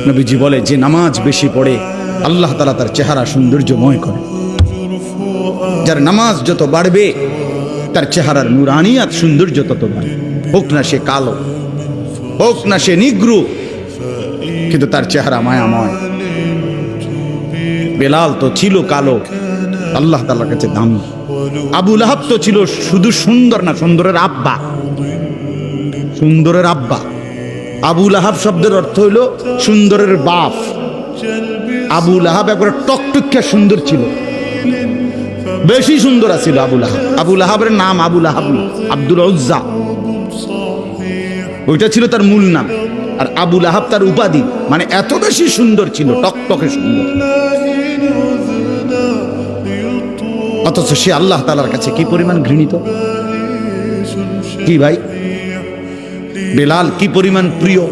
নবীজি বলে যে নামাজ বেশি পড়ে আল্লাহ তাআলা তার চেহারা সৌন্দর্যময় করে। যার নামাজ যত বাড়বে তার চেহারার নুরানিয়াত সৌন্দর্য তত বাড়বে। হোক না সে কালো, হোক না সে নিগ্রু, কিন্তু তার চেহারা মায়াময়। বেলাল তো ছিল কালো, আল্লাহ তাআলার কাছে দামি। আবু লাহাব তো ছিল শুধু সুন্দর না, সুন্দরের আব্বা, সুন্দরের আব্বা। আবু লাহাব শব্দের অর্থ হইল সুন্দরের বাপ। আবু লাহাব একবার টকটকে সুন্দর ছিল, বেশি সুন্দর ছিল আবু লাহাব। আবু লাহাবের নাম আবু লাহাব না, আব্দুল উজ্জা, ওইটা ছিল তার মূল নাম। আর আবু লাহাব তার উপাধি, মানে এত বেশি সুন্দর ছিল, টকটকে সুন্দর। অথচ সে আল্লাহ তাআলার কাছে কি পরিমাণ ঘৃণিত। কি ভাই, বেলাল কি পরিমাণ প্রিয়।